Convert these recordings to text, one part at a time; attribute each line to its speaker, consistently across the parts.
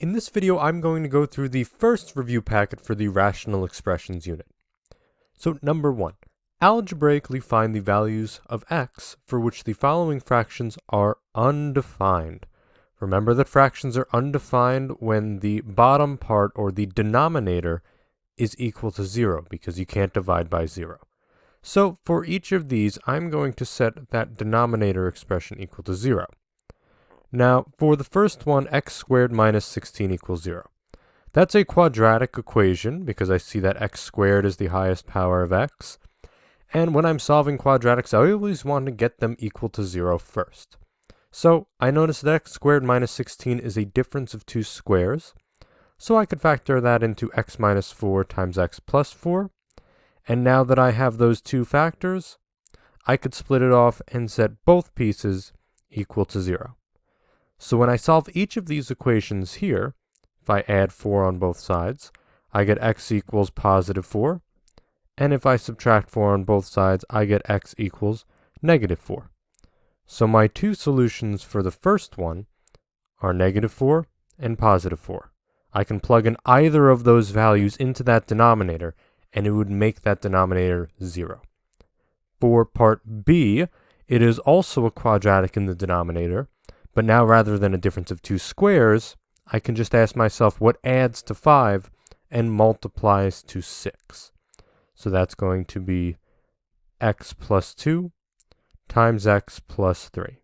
Speaker 1: In this video, I'm going to go through the first review packet for the rational expressions unit. So number 1, algebraically find the values of x for which the following fractions are undefined. Remember that fractions are undefined when the bottom part or the denominator is equal to 0 because you can't divide by 0. So for each of these, I'm going to set that denominator expression equal to 0. Now, for the first one, x squared minus 16 equals 0. That's a quadratic equation because I see that x squared is the highest power of x. And when I'm solving quadratics, I always want to get them equal to 0 first. So I notice that x squared minus 16 is a difference of two squares. So I could factor that into x minus 4 times x plus 4. And now that I have those two factors, I could split it off and set both pieces equal to 0. So when I solve each of these equations here, if I add 4 on both sides, I get x equals positive 4. And if I subtract 4 on both sides, I get x equals negative 4. So my two solutions for the first one are negative 4 and positive 4. I can plug in either of those values into that denominator, and it would make that denominator 0. For part B, it is also a quadratic in the denominator, but now rather than a difference of two squares, I can just ask myself what adds to 5 and multiplies to 6. So that's going to be x plus 2 times x plus 3.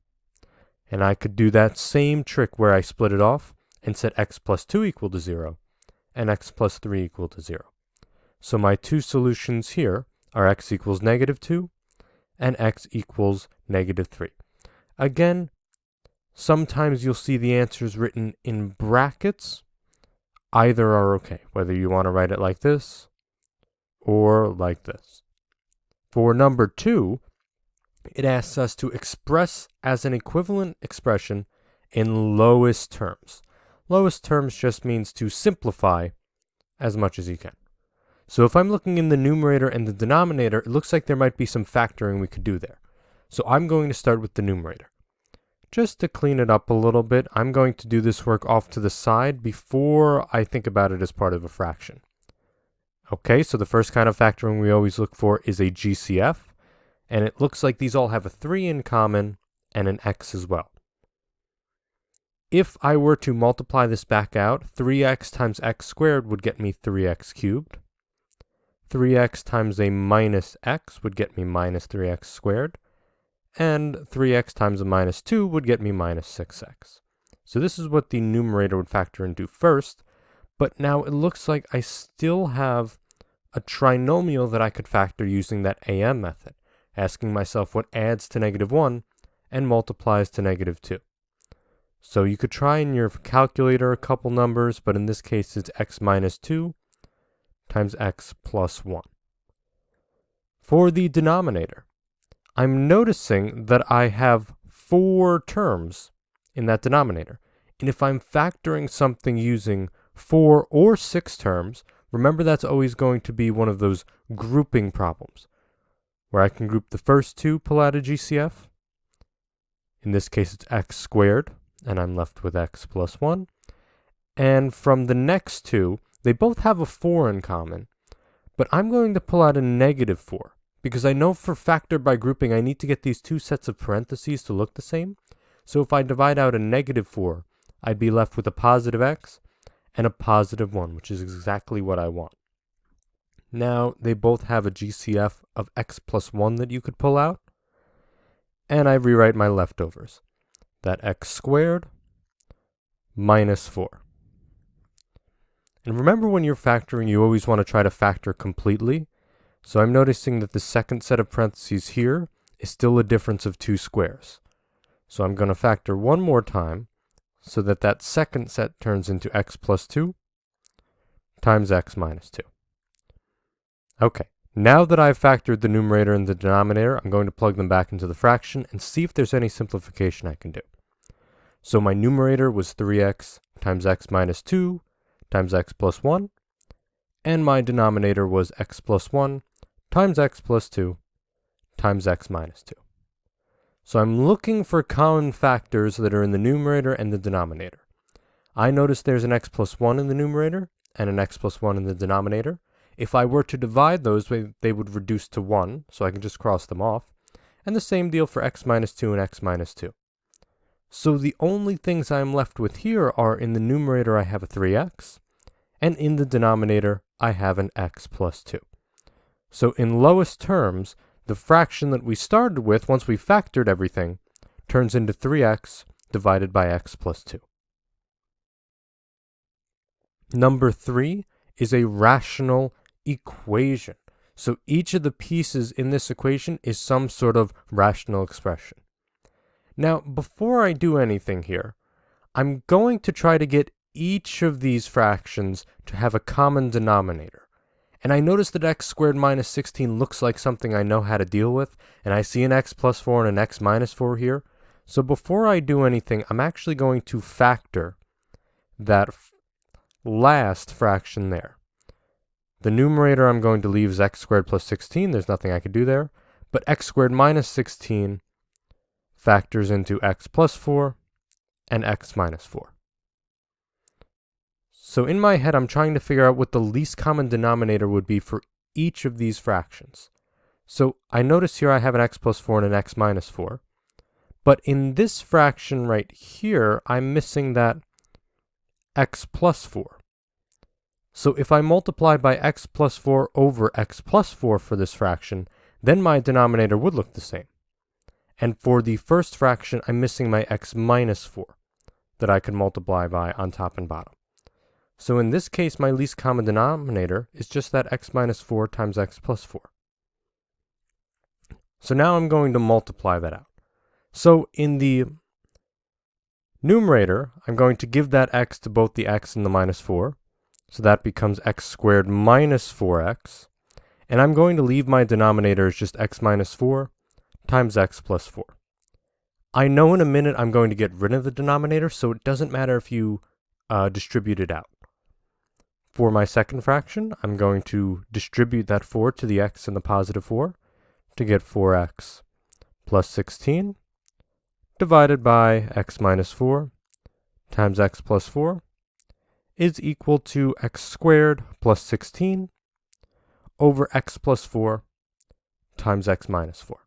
Speaker 1: And I could do that same trick where I split it off and set x plus 2 equal to 0 and x plus 3 equal to 0. So my two solutions here are x equals negative 2 and x equals negative 3. Again, sometimes you'll see the answers written in brackets. Either are okay, whether you want to write it like this or like this. For number 2, it asks us to express as an equivalent expression in lowest terms. Lowest terms just means to simplify as much as you can. So if I'm looking in the numerator and the denominator, it looks like there might be some factoring we could do there. So I'm going to start with the numerator. Just to clean it up a little bit, I'm going to do this work off to the side before I think about it as part of a fraction. Okay, so the first kind of factoring we always look for is a GCF, and it looks like these all have a 3 in common and an x as well. If I were to multiply this back out, 3x times x squared would get me 3x cubed. 3x times a minus x would get me minus 3x squared. And 3x times a minus 2 would get me minus 6x. So this is what the numerator would factor into first, but now it looks like I still have a trinomial that I could factor using that AM method, asking myself what adds to negative 1 and multiplies to negative 2. So you could try in your calculator a couple numbers, but in this case it's x minus 2 times x plus 1. For the denominator, I'm noticing that I have 4 terms in that denominator. And if I'm factoring something using 4 or 6 terms, remember that's always going to be one of those grouping problems, where I can group the first two, pull out a GCF. In this case, it's x squared, and I'm left with x plus 1. And from the next two, they both have a 4 in common, but I'm going to pull out a negative 4. Because I know for factor by grouping, I need to get these two sets of parentheses to look the same. So if I divide out a negative 4, I'd be left with a positive x and a positive 1, which is exactly what I want. Now, they both have a GCF of x plus 1 that you could pull out. And I rewrite my leftovers. That x squared minus 4. And remember when you're factoring, you always want to try to factor completely. So I'm noticing that the second set of parentheses here is still a difference of two squares. So I'm going to factor one more time so that that second set turns into x plus 2 times x minus 2. Okay, now that I've factored the numerator and the denominator, I'm going to plug them back into the fraction and see if there's any simplification I can do. So my numerator was 3x times x minus 2 times x plus 1, and my denominator was x plus 1 times x plus 2 times x minus 2. So I'm looking for common factors that are in the numerator and the denominator. I notice there's an x plus 1 in the numerator and an x plus 1 in the denominator. If I were to divide those, they would reduce to 1, so I can just cross them off. And the same deal for x minus 2 and x minus 2. So the only things I'm left with here are in the numerator I have a 3x, and in the denominator I have an x plus 2. So in lowest terms, the fraction that we started with, once we factored everything, turns into 3x divided by x plus 2. Number 3 is a rational equation. So each of the pieces in this equation is some sort of rational expression. Now, before I do anything here, I'm going to try to get each of these fractions to have a common denominator. And I notice that x squared minus 16 looks like something I know how to deal with, and I see an x plus 4 and an x minus 4 here. So before I do anything, I'm actually going to factor that last fraction there. The numerator I'm going to leave is x squared plus 16. There's nothing I could do there. But x squared minus 16 factors into x plus 4 and x minus 4. So in my head, I'm trying to figure out what the least common denominator would be for each of these fractions. So I notice here I have an x plus 4 and an x minus 4. But in this fraction right here, I'm missing that x plus 4. So if I multiply by x plus 4 over x plus 4 for this fraction, then my denominator would look the same. And for the first fraction, I'm missing my x minus 4 that I could multiply by on top and bottom. So in this case, my least common denominator is just that x minus 4 times x plus 4. So now I'm going to multiply that out. So in the numerator, I'm going to give that x to both the x and the minus 4. So that becomes x squared minus 4x. And I'm going to leave my denominator as just x minus 4 times x plus 4. I know in a minute I'm going to get rid of the denominator, so it doesn't matter if you distribute it out. For my second fraction, I'm going to distribute that 4 to the x and the positive 4 to get 4x plus 16 divided by x minus 4 times x plus 4 is equal to x squared plus 16 over x plus 4 times x minus 4.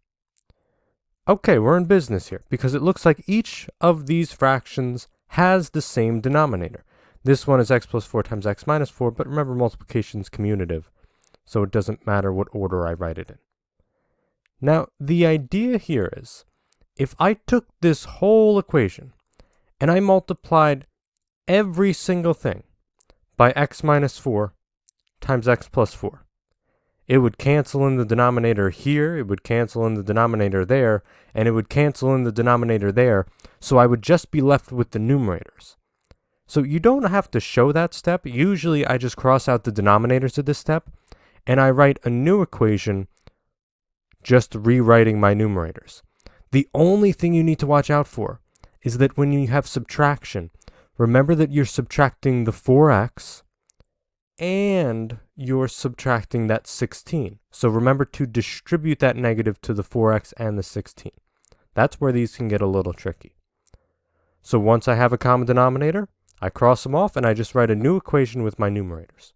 Speaker 1: Okay, we're in business here because it looks like each of these fractions has the same denominator. This one is x plus 4 times x minus 4, but remember multiplication is commutative, so it doesn't matter what order I write it in. Now, the idea here is, if I took this whole equation and I multiplied every single thing by x minus 4 times x plus 4, it would cancel in the denominator here, it would cancel in the denominator there, and it would cancel in the denominator there, so I would just be left with the numerators. So you don't have to show that step. Usually I just cross out the denominators of this step, and I write a new equation just rewriting my numerators. The only thing you need to watch out for is that when you have subtraction, remember that you're subtracting the 4x and you're subtracting that 16. So remember to distribute that negative to the 4x and the 16. That's where these can get a little tricky. So once I have a common denominator, I cross them off and I just write a new equation with my numerators.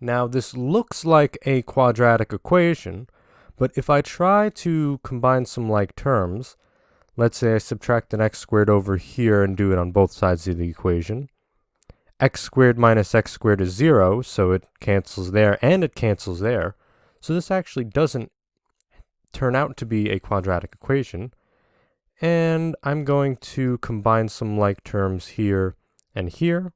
Speaker 1: Now this looks like a quadratic equation, but if I try to combine some like terms, let's say I subtract an x squared over here and do it on both sides of the equation. X squared minus x squared is 0, so it cancels there and it cancels there. So this actually doesn't turn out to be a quadratic equation. And I'm going to combine some like terms here and here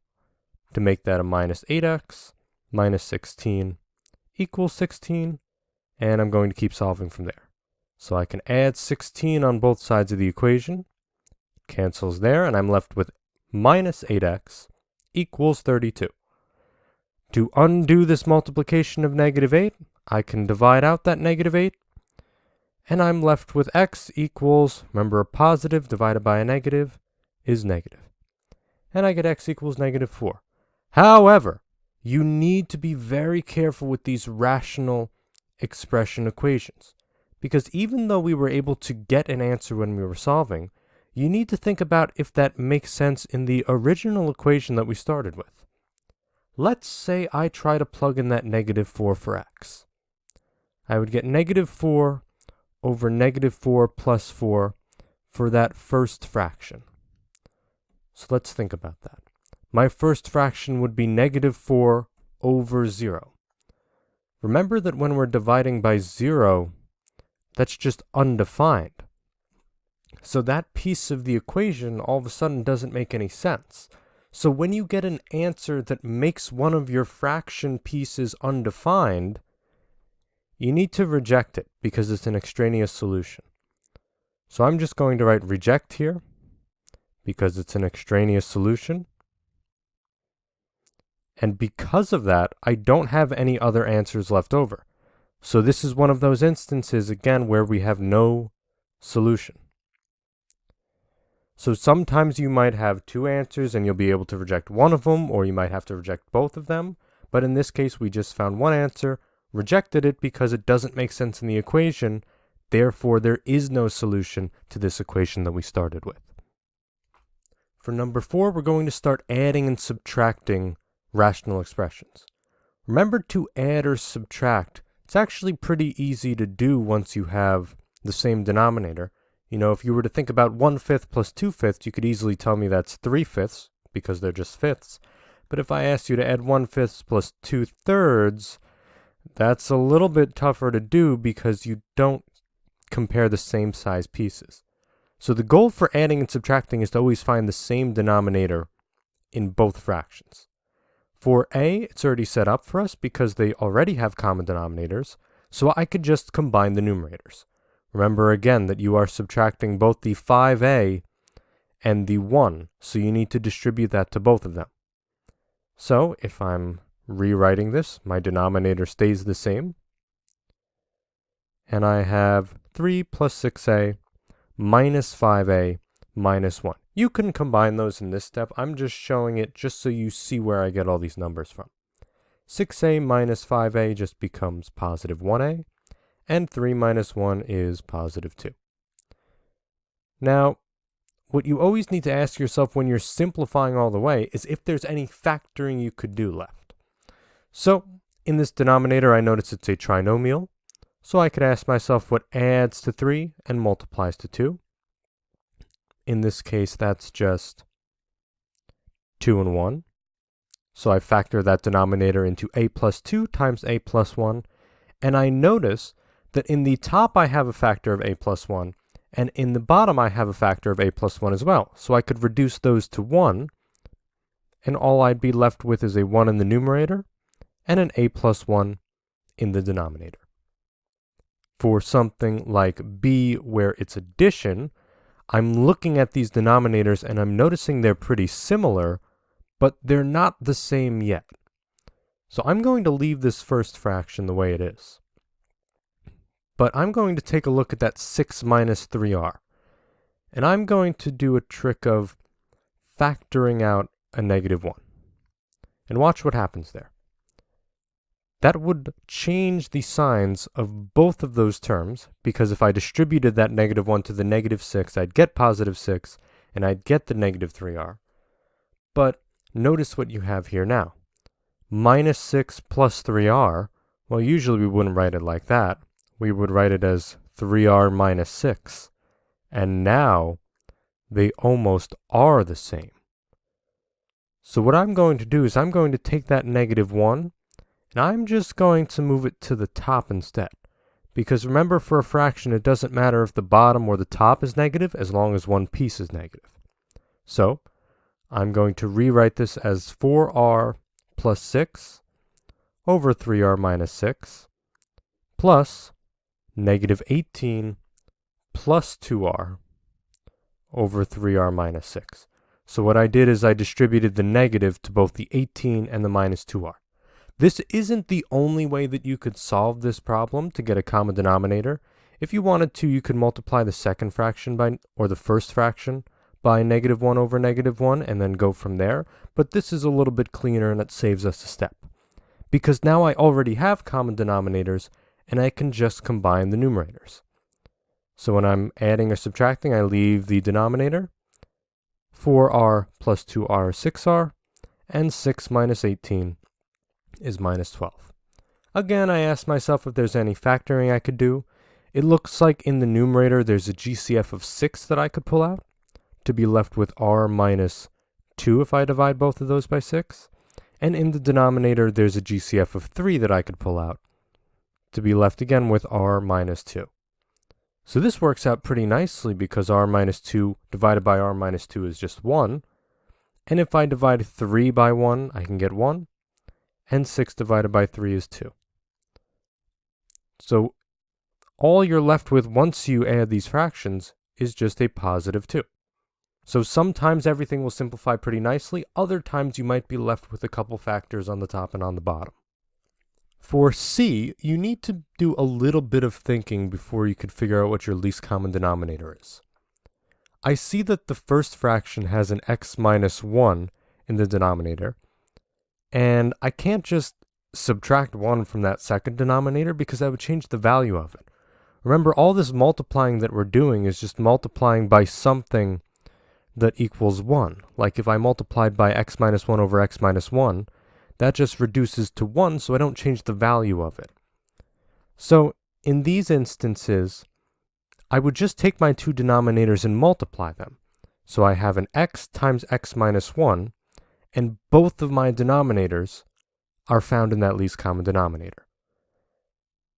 Speaker 1: to make that a minus 8x minus 16 equals 16. And I'm going to keep solving from there. So I can add 16 on both sides of the equation, cancels there, and I'm left with minus 8x equals 32. To undo this multiplication of negative 8, I can divide out that negative 8, and I'm left with x equals, remember a positive divided by a negative is negative. And I get x equals negative 4. However, you need to be very careful with these rational expression equations, because even though we were able to get an answer when we were solving, you need to think about if that makes sense in the original equation that we started with. Let's say I try to plug in that -4 for x. I would get -4 over -4 plus 4 for that first fraction. So let's think about that. My first fraction would be -4 over 0. Remember that when we're dividing by 0, that's just undefined. So that piece of the equation all of a sudden doesn't make any sense. So when you get an answer that makes one of your fraction pieces undefined, you need to reject it because it's an extraneous solution. So I'm just going to write reject here because it's an extraneous solution. And because of that, I don't have any other answers left over. So this is one of those instances, again, where we have no solution. So sometimes you might have two answers and you'll be able to reject one of them, or you might have to reject both of them. But in this case, we just found one answer, rejected it because it doesn't make sense in the equation. Therefore, there is no solution to this equation that we started with. For number 4, we're going to start adding and subtracting rational expressions. Remember, to add or subtract, it's actually pretty easy to do once you have the same denominator. You know, if you were to think about 1/5 plus 2/5, you could easily tell me that's 3/5 because they're just fifths. But if I asked you to add 1/5 plus 2/3, that's a little bit tougher to do because you don't compare the same size pieces. So the goal for adding and subtracting is to always find the same denominator in both fractions. For a, it's already set up for us because they already have common denominators, so I could just combine the numerators. Remember again that you are subtracting both the 5a and the 1, so you need to distribute that to both of them. So if I'm rewriting this, my denominator stays the same, and I have 3 plus 6a minus 5a minus 1. You can combine those in this step. I'm just showing it just so you see where I get all these numbers from. 6a minus 5a just becomes positive 1a, and 3 minus 1 is positive 2. Now, what you always need to ask yourself when you're simplifying all the way is if there's any factoring you could do left. So, in this denominator, I notice it's a trinomial, so I could ask myself what adds to 3 and multiplies to 2. In this case, that's just 2 and 1. So I factor that denominator into a plus 2 times a plus 1, and I notice that in the top I have a factor of a plus 1, and in the bottom I have a factor of a plus 1 as well. So I could reduce those to 1, and all I'd be left with is a 1 in the numerator and an a plus 1 in the denominator. For something like b, where it's addition, I'm looking at these denominators and I'm noticing they're pretty similar, but they're not the same yet. So I'm going to leave this first fraction the way it is. But I'm going to take a look at that 6 minus 3r. And I'm going to do a trick of factoring out a -1. And watch what happens there. That would change the signs of both of those terms, because if I distributed that -1 to the -6, I'd get positive 6, and I'd get the -3r. But notice what you have here now. Minus 6 plus 3r, well, usually we wouldn't write it like that. We would write it as 3r minus 6. And now, they almost are the same. So what I'm going to do is I'm going to take that -1, and I'm just going to move it to the top instead. Because remember, for a fraction, it doesn't matter if the bottom or the top is negative as long as one piece is negative. So, I'm going to rewrite this as 4r plus 6 over 3r minus 6 plus -18 plus 2r over 3r minus 6. So what I did is I distributed the negative to both the 18 and the minus 2r. This isn't the only way that you could solve this problem to get a common denominator. If you wanted to, you could multiply the second fraction by, or the first fraction, by -1 over -1 and then go from there. But this is a little bit cleaner and it saves us a step. Because now I already have common denominators and I can just combine the numerators. So when I'm adding or subtracting, I leave the denominator. 4r plus 2r is 6r, and 6 minus 18 is minus 12. Again, I asked myself if there's any factoring I could do. It looks like in the numerator there's a GCF of 6 that I could pull out, to be left with r minus 2 if I divide both of those by 6. And in the denominator there's a GCF of 3 that I could pull out, to be left again with r minus 2. So this works out pretty nicely because r minus 2 divided by r minus 2 is just 1. And if I divide 3 by 1, I can get 1. And 6 divided by 3 is 2. So all you're left with once you add these fractions is just a positive 2. So sometimes everything will simplify pretty nicely. Other times you might be left with a couple factors on the top and on the bottom. For C, you need to do a little bit of thinking before you could figure out what your least common denominator is. I see that the first fraction has an x minus 1 in the denominator, and I can't just subtract 1 from that second denominator because that would change the value of it. Remember, all this multiplying that we're doing is just multiplying by something that equals 1. Like if I multiplied by x minus 1 over x minus 1, that just reduces to 1, so I don't change the value of it. So in these instances, I would just take my two denominators and multiply them. So I have an x times x minus 1, and both of my denominators are found in that least common denominator.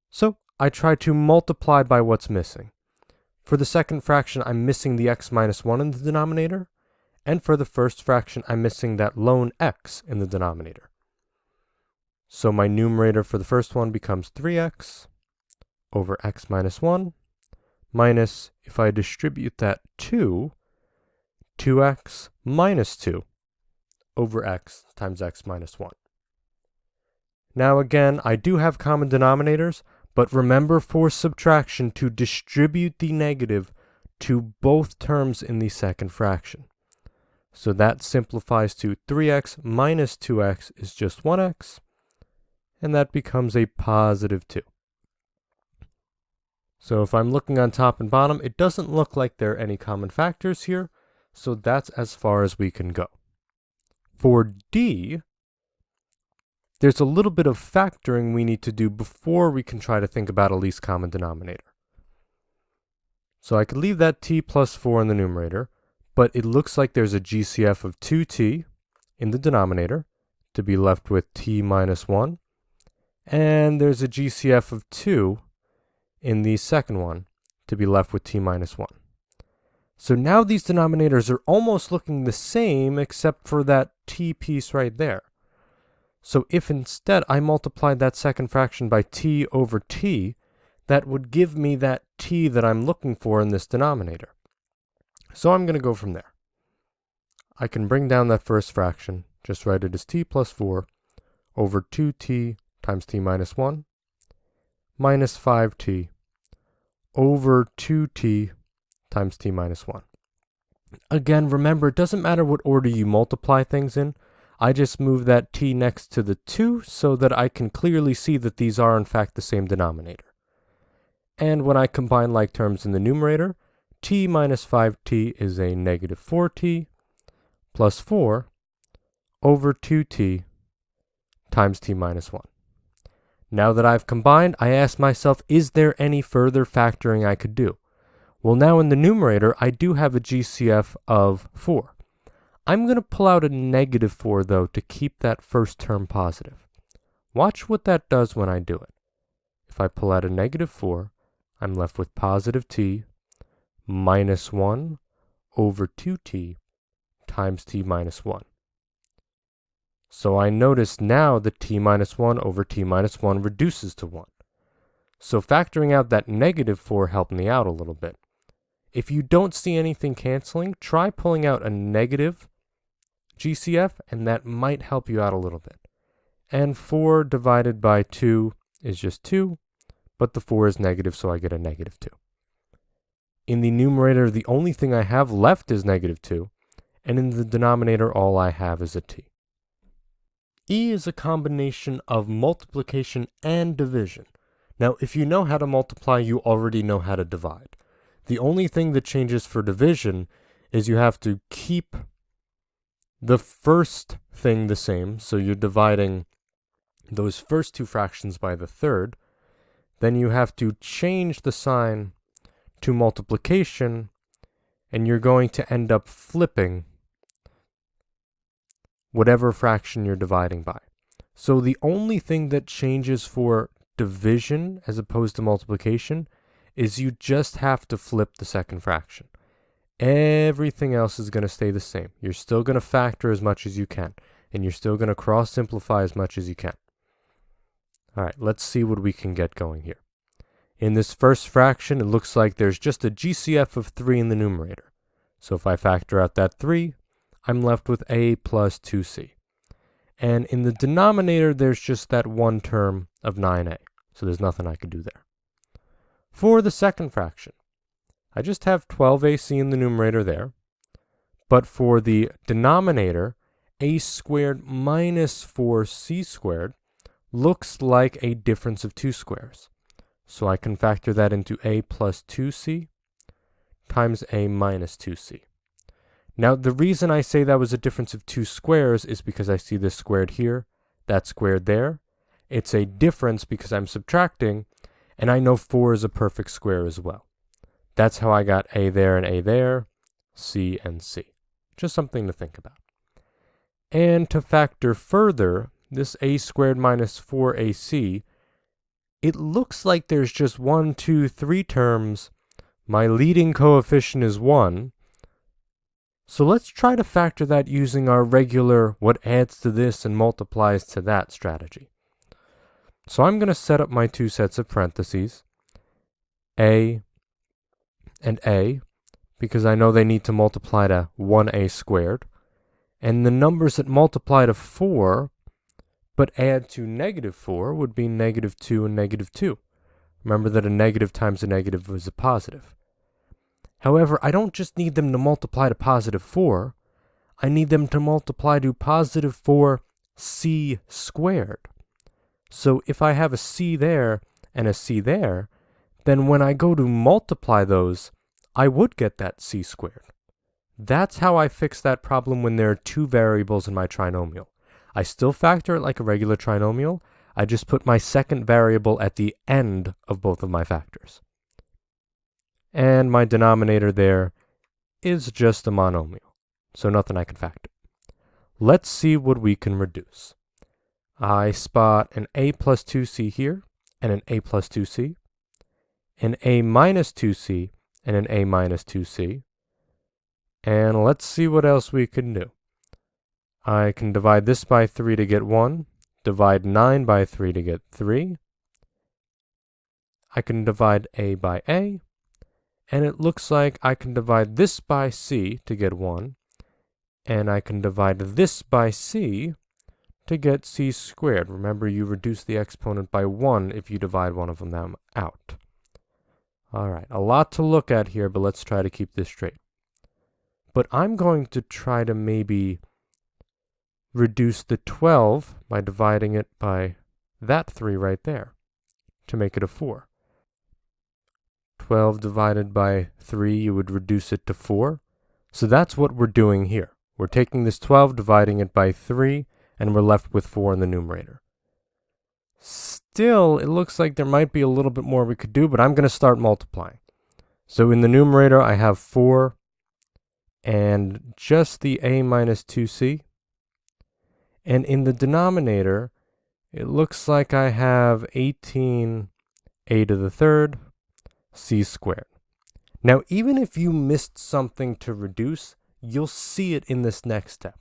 Speaker 1: So I try to multiply by what's missing. For the second fraction, I'm missing the x minus 1 in the denominator, and for the first fraction, I'm missing that lone x in the denominator. So my numerator for the first one becomes 3x over x minus 1, minus, if I distribute that 2x minus 2 over x times x minus 1. Now again, I do have common denominators, but remember for subtraction to distribute the negative to both terms in the second fraction. So that simplifies to 3x minus 2x is just 1x, and that becomes a positive 2. So if I'm looking on top and bottom, it doesn't look like there are any common factors here, so that's as far as we can go. For D, there's a little bit of factoring we need to do before we can try to think about a least common denominator. So I could leave that t plus 4 in the numerator, but it looks like there's a GCF of 2t in the denominator, to be left with t minus 1, and there's a GCF of 2 in the second one, to be left with t minus 1. So now these denominators are almost looking the same except for that t piece right there. So if instead I multiplied that second fraction by t over t, that would give me that t that I'm looking for in this denominator. So I'm going to go from there. I can bring down that first fraction, just write it as t plus 4 over 2t times t minus 1 minus 5t over 2t times t minus 1. Again, remember, it doesn't matter what order you multiply things in. I just move that t next to the 2 so that I can clearly see that these are in fact the same denominator. And when I combine like terms in the numerator, t minus 5t is a negative 4t plus 4 over 2t times t minus 1. Now that I've combined, I ask myself, is there any further factoring I could do? Well, now in the numerator, I do have a GCF of 4. I'm going to pull out a negative 4, though, to keep that first term positive. Watch what that does when I do it. If I pull out a negative 4, I'm left with positive t minus 1 over 2t times t minus 1. So I notice now that t minus 1 over t minus 1 reduces to 1. So factoring out that negative 4 helped me out a little bit. If you don't see anything canceling, try pulling out a negative GCF, and that might help you out a little bit. And 4 divided by 2 is just 2, but the 4 is negative, so I get a negative 2. In the numerator, the only thing I have left is negative 2, and in the denominator, all I have is a t. E is a combination of multiplication and division. Now, if you know how to multiply, you already know how to divide. The only thing that changes for division is you have to keep the first thing the same, so you're dividing those first two fractions by the third. Then you have to change the sign to multiplication, and you're going to end up flipping whatever fraction you're dividing by. So the only thing that changes for division as opposed to multiplication is you just have to flip the second fraction. Everything else is going to stay the same. You're still going to factor as much as you can, and you're still going to cross-simplify as much as you can. All right, let's see what we can get going here. In this first fraction, it looks like there's just a GCF of 3 in the numerator. So if I factor out that 3, I'm left with a plus 2c. And in the denominator, there's just that one term of 9a. So there's nothing I could do there. For the second fraction, I just have 12ac in the numerator there. But for the denominator, a squared minus 4c squared looks like a difference of 2 squares. So I can factor that into a plus 2c times a minus 2c. Now, the reason I say that was a difference of 2 squares is because I see this squared here, that squared there. It's a difference because I'm subtracting, and I know 4 is a perfect square as well. That's how I got a there, c and c. Just something to think about. And to factor further, this a squared minus 4ac, it looks like there's just 1, 2, 3 terms. My leading coefficient is 1. So let's try to factor that using our regular what adds to this and multiplies to that strategy. So I'm going to set up my two sets of parentheses, a and a, because I know they need to multiply to 1a squared. And the numbers that multiply to 4 but add to negative 4 would be negative 2 and negative 2. Remember that a negative times a negative is a positive. However, I don't just need them to multiply to positive 4. I need them to multiply to positive 4c squared. So if I have a c there and a c there, then when I go to multiply those, I would get that c squared. That's how I fix that problem when there are two variables in my trinomial. I still factor it like a regular trinomial. I just put my second variable at the end of both of my factors. And my denominator there is just a monomial, so nothing I can factor. Let's see what we can reduce. I spot an a plus 2c here, and an a plus 2c, an a minus 2c, and an a minus 2c. And let's see what else we can do. I can divide this by 3 to get 1, divide 9 by 3 to get 3. I can divide a by a, and it looks like I can divide this by c to get 1, and I can divide this by c to get c squared. Remember, you reduce the exponent by 1 if you divide one of them out. All right, a lot to look at here, but let's try to keep this straight. But I'm going to try to maybe reduce the 12 by dividing it by that 3 right there to make it a 4. 12 divided by 3, you would reduce it to 4. So that's what we're doing here. We're taking this 12, dividing it by 3, and we're left with 4 in the numerator. Still, it looks like there might be a little bit more we could do, but I'm going to start multiplying. So in the numerator, I have 4 and just the a minus 2c. And in the denominator, it looks like I have 18a to the third c squared. Now, even if you missed something to reduce, you'll see it in this next step.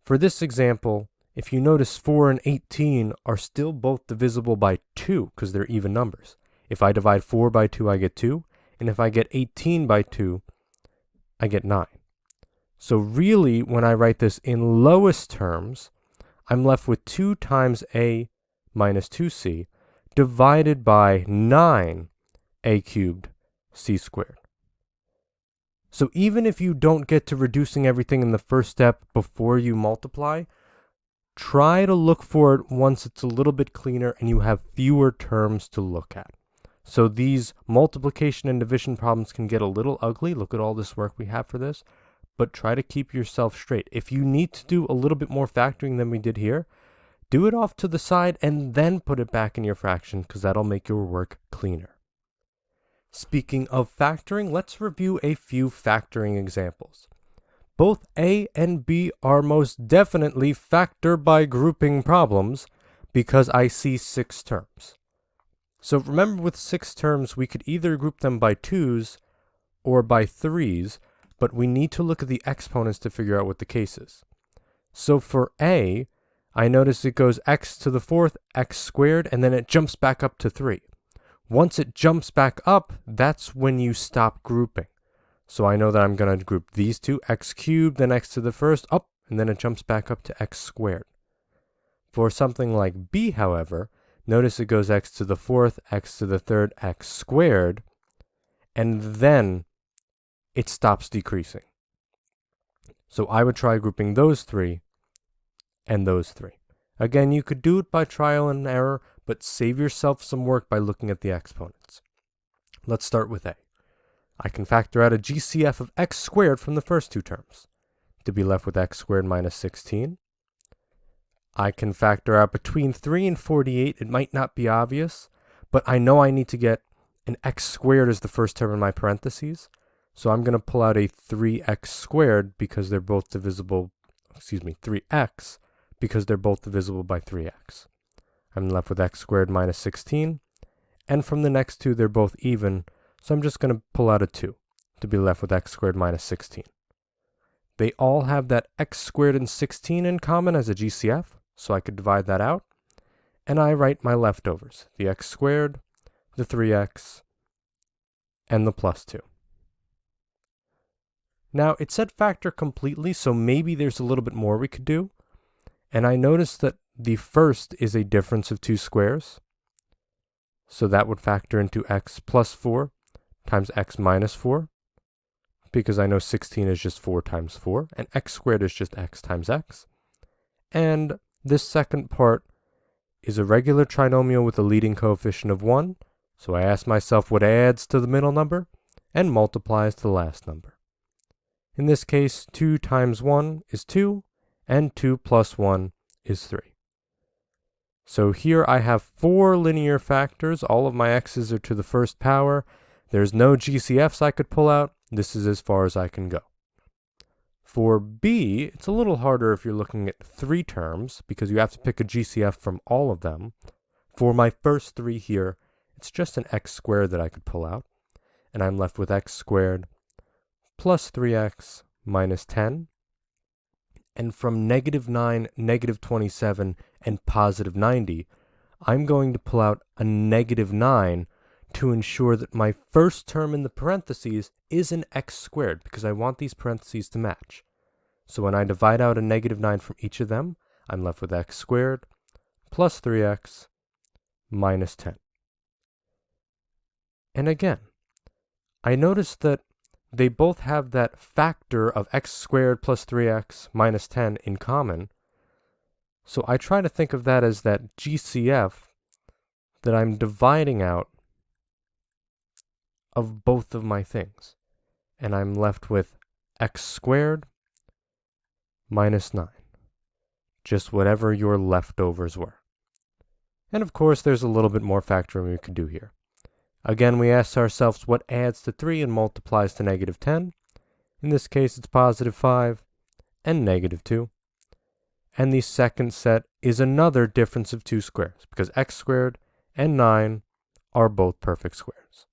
Speaker 1: For this example, if you notice 4 and 18 are still both divisible by 2 because they're even numbers. If I divide 4 by 2, I get 2. And if I get 18 by 2, I get 9. So really, when I write this in lowest terms, I'm left with 2 times a minus 2c divided by 9 a cubed c squared. So even if you don't get to reducing everything in the first step before you multiply, try to look for it once it's a little bit cleaner and you have fewer terms to look at. So these multiplication and division problems can get a little ugly. Look at all this work we have for this. But try to keep yourself straight. If you need to do a little bit more factoring than we did here, do it off to the side and then put it back in your fraction, because that'll make your work cleaner. Speaking of factoring, let's review a few factoring examples. Both A and B are most definitely factor by grouping problems because I see 6 terms. So remember, with 6 terms, we could either group them by 2's or by 3's, but we need to look at the exponents to figure out what the case is. So for A, I notice it goes x to the 4th, x squared, and then it jumps back up to 3. Once it jumps back up, that's when you stop grouping. So I know that I'm going to group these two, x cubed, then x to the 1st, up, and then it jumps back up to x squared. For something like B, however, notice it goes x to the 4th, x to the 3rd, x squared, and then it stops decreasing. So I would try grouping those 3 and those 3. Again, you could do it by trial and error, but save yourself some work by looking at the exponents. Let's start with A. I can factor out a GCF of x squared from the first 2 terms, to be left with x squared minus 16. I can factor out between 3 and 48. It might not be obvious, but I know I need to get an x squared as the first term in my parentheses. So I'm going to pull out a 3x squared because they're both divisible, 3x, because they're both divisible by 3x. I'm left with x squared minus 16. And from the next 2, they're both even, so I'm just going to pull out a 2 to be left with x squared minus 16. They all have that x squared and 16 in common as a GCF, so I could divide that out. And I write my leftovers, the x squared, the 3x, and the plus 2. Now, it said factor completely, so maybe there's a little bit more we could do. And I noticed that the first is a difference of 2 squares. So that would factor into x plus 4 times x minus 4, because I know 16 is just 4 times 4, and x squared is just x times x. And this second part is a regular trinomial with a leading coefficient of 1, so I ask myself what adds to the middle number and multiplies to the last number. In this case, 2 times 1 is 2, and 2 plus 1 is 3. So here I have 4 linear factors. All of my x's are to the first power. There's no GCFs I could pull out. This is as far as I can go. For B, it's a little harder if you're looking at 3 terms, because you have to pick a GCF from all of them. For my first 3 here, it's just an x squared that I could pull out, and I'm left with x squared plus 3x minus 10. And from negative 9, negative 27, and positive 90, I'm going to pull out a negative 9 to ensure that my first term in the parentheses is an x squared, because I want these parentheses to match. So when I divide out a negative 9 from each of them, I'm left with x squared plus 3x minus 10. And again, I noticed that they both have that factor of x squared plus 3x minus 10 in common. So I try to think of that as that GCF that I'm dividing out of both of my things. And I'm left with x squared minus 9. Just whatever your leftovers were. And of course, there's a little bit more factoring we could do here. Again, we asked ourselves what adds to 3 and multiplies to negative 10. In this case, it's positive 5 and negative 2. And the second set is another difference of 2 squares, because x squared and 9 are both perfect squares.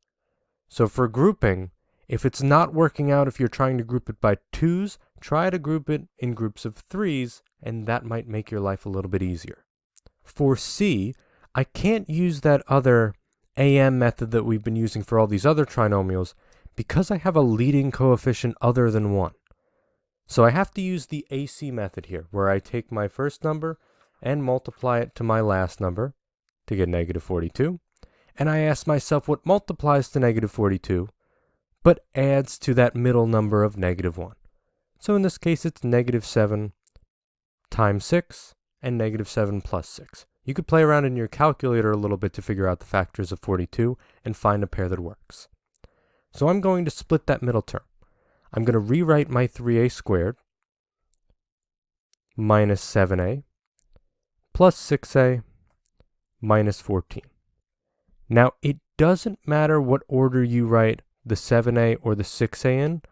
Speaker 1: So for grouping, if it's not working out, if you're trying to group it by 2's, try to group it in groups of 3's, and that might make your life a little bit easier. For C, I can't use that other AM method that we've been using for all these other trinomials because I have a leading coefficient other than 1. So I have to use the AC method here, where I take my first number and multiply it to my last number to get negative 42. And I ask myself what multiplies to negative 42, but adds to that middle number of negative 1. So in this case, it's negative 7 times 6 and negative 7 plus 6. You could play around in your calculator a little bit to figure out the factors of 42 and find a pair that works. So I'm going to split that middle term. I'm going to rewrite my 3a squared minus 7a plus 6a minus 14. Now, it doesn't matter what order you write the 7a or the 6a in.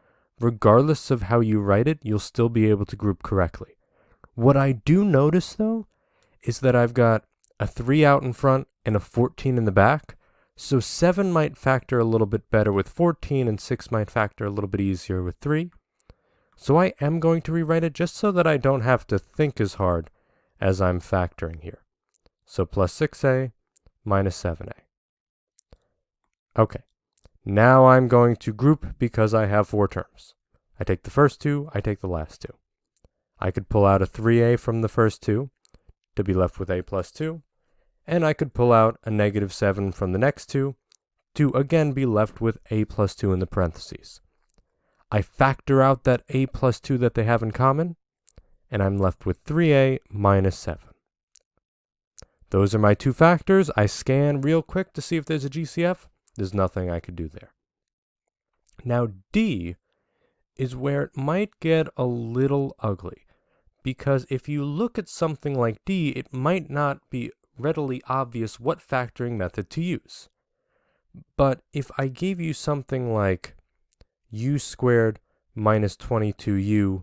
Speaker 1: Regardless of how you write it, you'll still be able to group correctly. What I do notice, though, is that I've got a 3 out in front and a 14 in the back, so 7 might factor a little bit better with 14, and 6 might factor a little bit easier with 3. So I am going to rewrite it just so that I don't have to think as hard as I'm factoring here. So plus 6a minus 7a. Okay, now I'm going to group because I have 4 terms. I take the first 2, I take the last 2. I could pull out a 3a from the first 2 to be left with a plus 2, and I could pull out a negative 7 from the next 2 to again be left with a plus 2 in the parentheses. I factor out that a plus 2 that they have in common, and I'm left with 3a minus 7. Those are my 2 factors. I scan real quick to see if there's a GCF. There's nothing I could do there. Now D is where it might get a little ugly, because if you look at something like D, it might not be readily obvious what factoring method to use. But if I gave you something like u squared minus 22u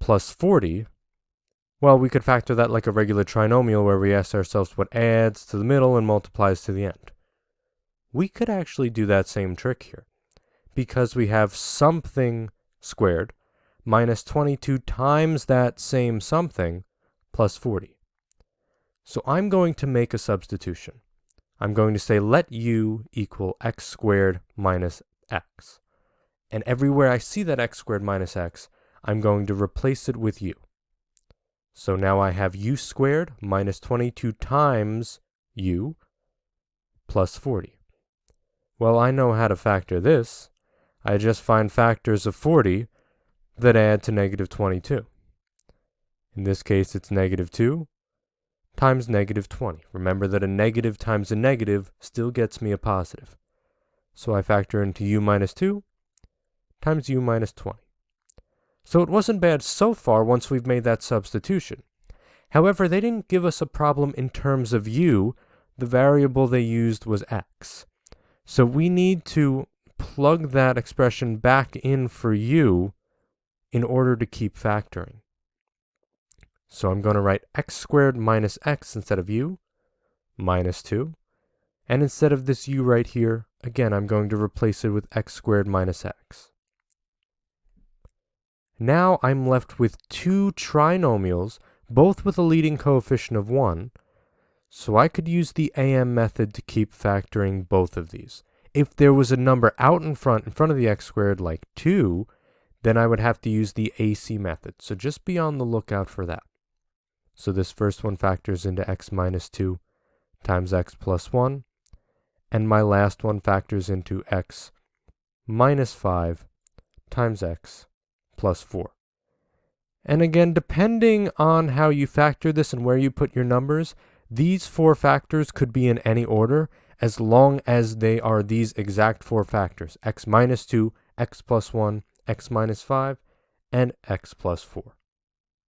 Speaker 1: plus 40, well, we could factor that like a regular trinomial where we ask ourselves what adds to the middle and multiplies to the end. We could actually do that same trick here, because we have something squared minus 22 times that same something plus 40. So I'm going to make a substitution. I'm going to say let u equal x squared minus x. And everywhere I see that x squared minus x, I'm going to replace it with u. So now I have u squared minus 22 times u plus 40. Well, I know how to factor this. I just find factors of 40 that add to negative 22. In this case, it's negative 2 times negative 20. Remember that a negative times a negative still gets me a positive. So I factor into u minus 2 times u minus 20. So it wasn't bad so far once we've made that substitution. However, they didn't give us a problem in terms of u. The variable they used was x. So we need to plug that expression back in for u in order to keep factoring. So I'm going to write x squared minus x instead of u, minus 2. And instead of this u right here, again, I'm going to replace it with x squared minus x. Now I'm left with 2 trinomials, both with a leading coefficient of 1. So I could use the AM method to keep factoring both of these. If there was a number out in front of the x squared like 2, then I would have to use the AC method. So just be on the lookout for that. So this first one factors into x minus 2 times x plus 1. And my last one factors into x minus 5 times x plus 4. And again, depending on how you factor this and where you put your numbers, these 4 factors could be in any order as long as they are these exact 4 factors: x minus 2, x plus 1, x minus 5, and x plus 4.